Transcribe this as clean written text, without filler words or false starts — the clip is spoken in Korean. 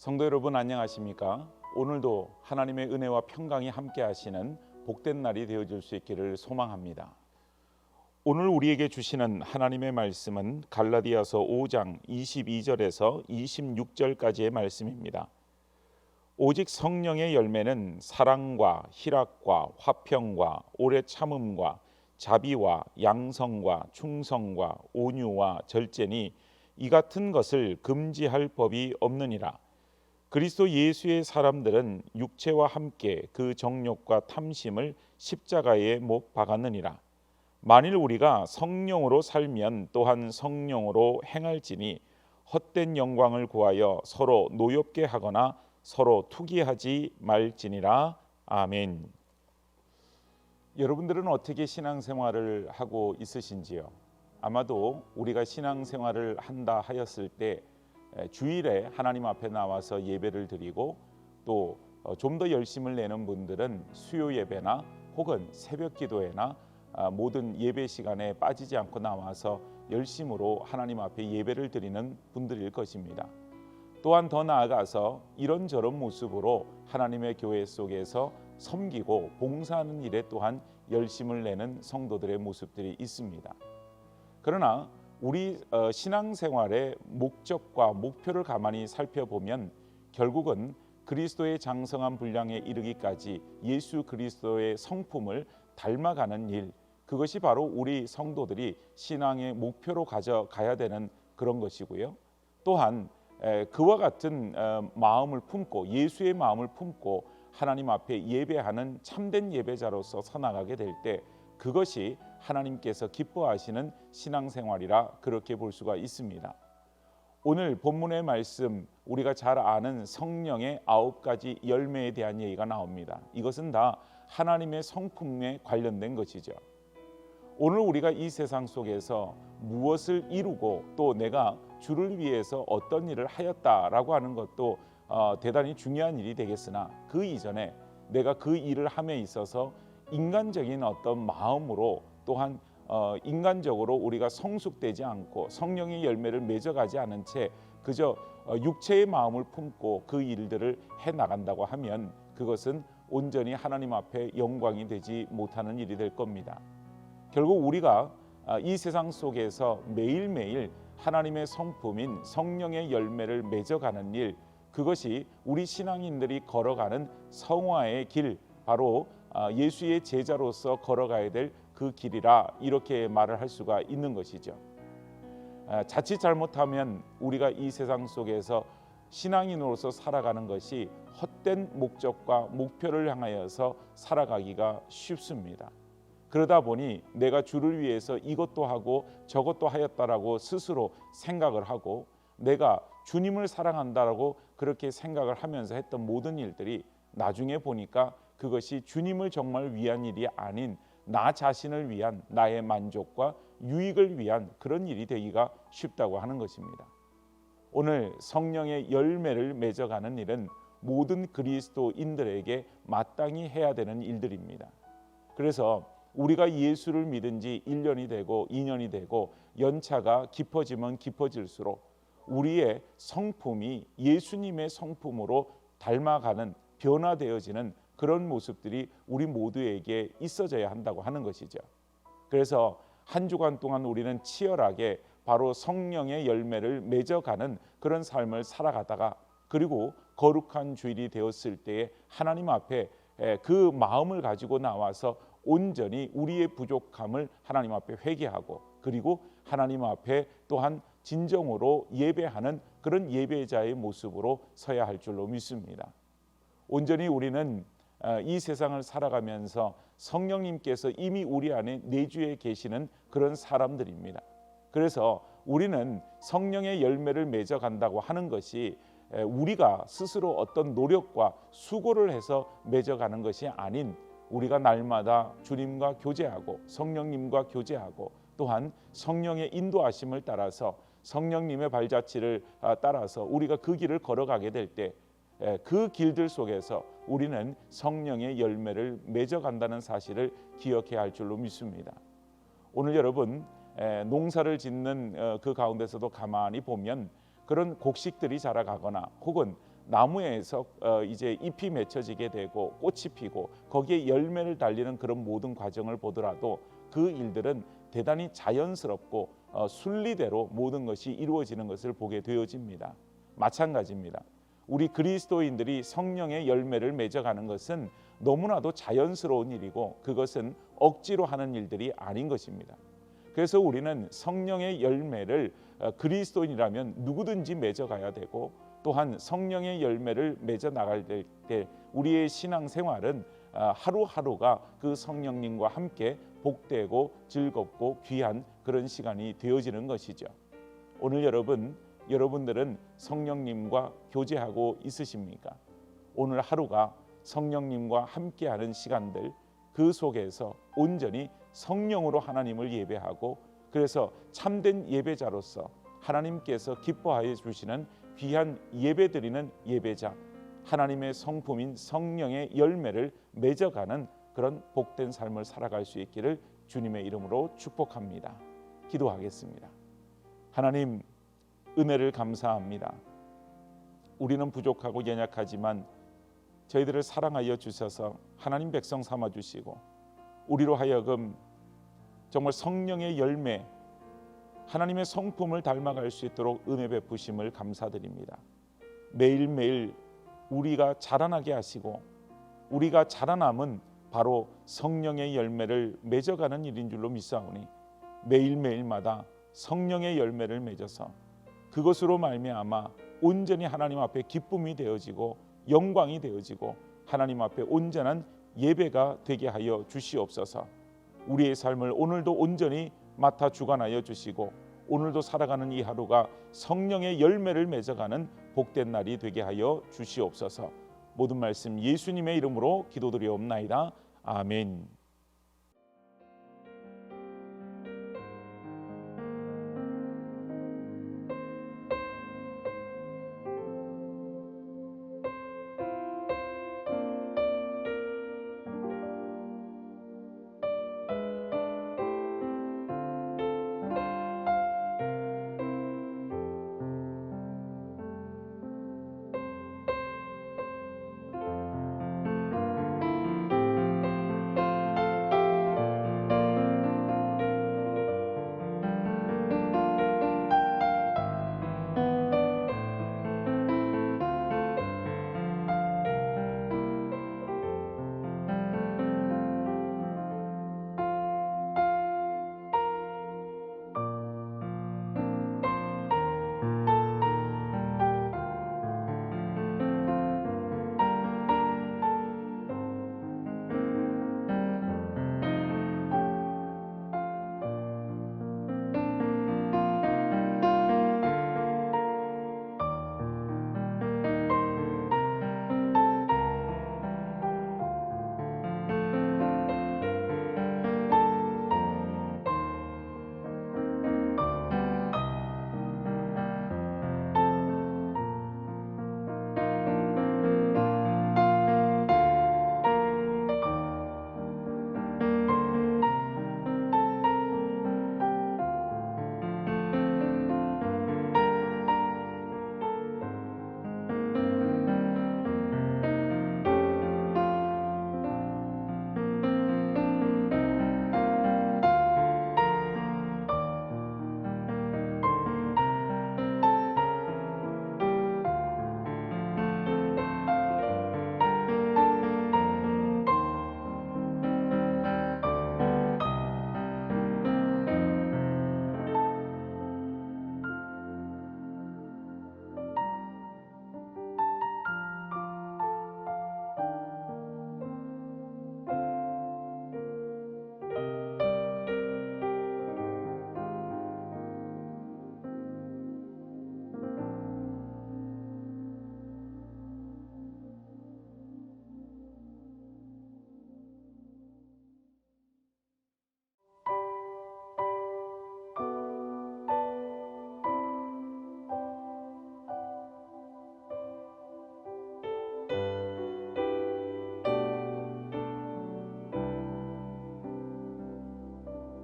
성도 여러분 안녕하십니까? 오늘도 하나님의 은혜와 평강이 함께 하시는 복된 날이 되어줄 수 있기를 소망합니다. 오늘 우리에게 주시는 하나님의 말씀은 갈라디아서 5장 22절에서 26절까지의 말씀입니다. 오직 성령의 열매는 사랑과 희락과 화평과 오래 참음과 자비와 양성과 충성과 온유와 절제니 이 같은 것을 금지할 법이 없느니라. 그리스도 예수의 사람들은 육체와 함께 그 정욕과 탐심을 십자가에 못 박았느니라. 만일 우리가 성령으로 살면 또한 성령으로 행할지니 헛된 영광을 구하여 서로 노엽게 하거나 서로 투기하지 말지니라. 아멘. 여러분들은 어떻게 신앙생활을 하고 있으신지요? 아마도 우리가 신앙생활을 한다 하였을 때 주일에 하나님 앞에 나와서 예배를 드리고 또 좀 더 열심을 내는 분들은 수요 예배나 혹은 새벽 기도회나 모든 예배 시간에 빠지지 않고 나와서 열심으로 하나님 앞에 예배를 드리는 분들일 것입니다. 또한 더 나아가서 이런저런 모습으로 하나님의 교회 속에서 섬기고 봉사하는 일에 또한 열심을 내는 성도들의 모습들이 있습니다. 그러나 우리 신앙생활의 목적과 목표를 가만히 살펴보면 결국은 그리스도의 장성한 분량에 이르기까지 예수 그리스도의 성품을 닮아가는 일, 그것이 바로 우리 성도들이 신앙의 목표로 가져가야 되는 그런 것이고요. 또한 그와 같은 마음을 품고 예수의 마음을 품고 하나님 앞에 예배하는 참된 예배자로서 서나가게 될 때 그것이 하나님께서 기뻐하시는 신앙생활이라 그렇게 볼 수가 있습니다. 오늘 본문의 말씀 우리가 잘 아는 성령의 9가지 열매에 대한 얘기가 나옵니다. 이것은 다 하나님의 성품에 관련된 것이죠. 오늘 우리가 이 세상 속에서 무엇을 이루고 또 내가 주를 위해서 어떤 일을 하였다라고 하는 것도 대단히 중요한 일이 되겠으나 그 이전에 내가 그 일을 함에 있어서 인간적인 어떤 마음으로 또한 인간적으로 우리가 성숙되지 않고 성령의 열매를 맺어가지 않은 채 그저 육체의 마음을 품고 그 일들을 해나간다고 하면 그것은 온전히 하나님 앞에 영광이 되지 못하는 일이 될 겁니다. 결국 우리가 이 세상 속에서 매일매일 하나님의 성품인 성령의 열매를 맺어가는 일, 그것이 우리 신앙인들이 걸어가는 성화의 길, 바로 예수의 제자로서 걸어가야 될 그 길이라 이렇게 말을 할 수가 있는 것이죠. 자칫 잘못하면 우리가 이 세상 속에서 신앙인으로서 살아가는 것이 헛된 목적과 목표를 향하여서 살아가기가 쉽습니다. 그러다 보니 내가 주를 위해서 이것도 하고 저것도 하였다라고 스스로 생각을 하고 내가 주님을 사랑한다라고 그렇게 생각을 하면서 했던 모든 일들이 나중에 보니까 그것이 주님을 정말 위한 일이 아닌 나 자신을 위한 나의 만족과 유익을 위한 그런 일이 되기가 쉽다고 하는 것입니다. 오늘 성령의 열매를 맺어가는 일은 모든 그리스도인들에게 마땅히 해야 되는 일들입니다. 그래서 우리가 예수를 믿은 지 1년이 되고 2년이 되고 연차가 깊어지면 깊어질수록 우리의 성품이 예수님의 성품으로 닮아가는 변화되어지는 그런 모습들이 우리 모두에게 있어져야 한다고 하는 것이죠. 그래서 한 주간 동안 우리는 치열하게 바로 성령의 열매를 맺어가는 그런 삶을 살아가다가 그리고 거룩한 주일이 되었을 때에 하나님 앞에 그 마음을 가지고 나와서 온전히 우리의 부족함을 하나님 앞에 회개하고 그리고 하나님 앞에 또한 진정으로 예배하는 그런 예배자의 모습으로 서야 할 줄로 믿습니다. 온전히 우리는 이 세상을 살아가면서 성령님께서 이미 우리 안에 내주해 계시는 그런 사람들입니다. 그래서 우리는 성령의 열매를 맺어간다고 하는 것이 우리가 스스로 어떤 노력과 수고를 해서 맺어가는 것이 아닌 우리가 날마다 주님과 교제하고 성령님과 교제하고 또한 성령의 인도하심을 따라서 성령님의 발자취를 따라서 우리가 그 길을 걸어가게 될 때 그 길들 속에서 우리는 성령의 열매를 맺어간다는 사실을 기억해야 할 줄로 믿습니다. 오늘 여러분 농사를 짓는 그 가운데서도 가만히 보면 그런 곡식들이 자라가거나 혹은 나무에서 이제 잎이 맺혀지게 되고 꽃이 피고 거기에 열매를 달리는 그런 모든 과정을 보더라도 그 일들은 대단히 자연스럽고 순리대로 모든 것이 이루어지는 것을 보게 되어집니다. 마찬가지입니다. 우리 그리스도인들이 성령의 열매를 맺어가는 것은 너무나도 자연스러운 일이고 그것은 억지로 하는 일들이 아닌 것입니다. 그래서 우리는 성령의 열매를 그리스도인이라면 누구든지 맺어가야 되고 또한 성령의 열매를 맺어 나갈 때 우리의 신앙생활은 하루하루가 그 성령님과 함께 복되고 즐겁고 귀한 그런 시간이 되어지는 것이죠. 오늘 여러분들은 성령님과 교제하고 있으십니까? 오늘 하루가 성령님과 함께하는 시간들, 그 속에서 온전히 성령으로 하나님을 예배하고 그래서 참된 예배자로서 하나님께서 기뻐하여 주시는 귀한 예배드리는 예배자, 하나님의 성품인 성령의 열매를 맺어가는 그런 복된 삶을 살아갈 수 있기를 주님의 이름으로 축복합니다. 기도하겠습니다. 하나님, 은혜를 감사합니다. 우리는 부족하고 연약하지만 저희들을 사랑하여 주셔서 하나님 백성 삼아 주시고 우리로 하여금 정말 성령의 열매, 하나님의 성품을 닮아갈 수 있도록 은혜 베푸심을 감사드립니다. 매일매일 우리가 자라나게 하시고 우리가 자라남은 바로 성령의 열매를 맺어가는 일인 줄로 믿사오니 매일매일마다 성령의 열매를 맺어서 그것으로 말미암아 온전히 하나님 앞에 기쁨이 되어지고 영광이 되어지고 하나님 앞에 온전한 예배가 되게 하여 주시옵소서. 우리의 삶을 오늘도 온전히 맡아 주관하여 주시고 오늘도 살아가는 이 하루가 성령의 열매를 맺어가는 복된 날이 되게 하여 주시옵소서. 모든 말씀 예수님의 이름으로 기도드리옵나이다. 아멘.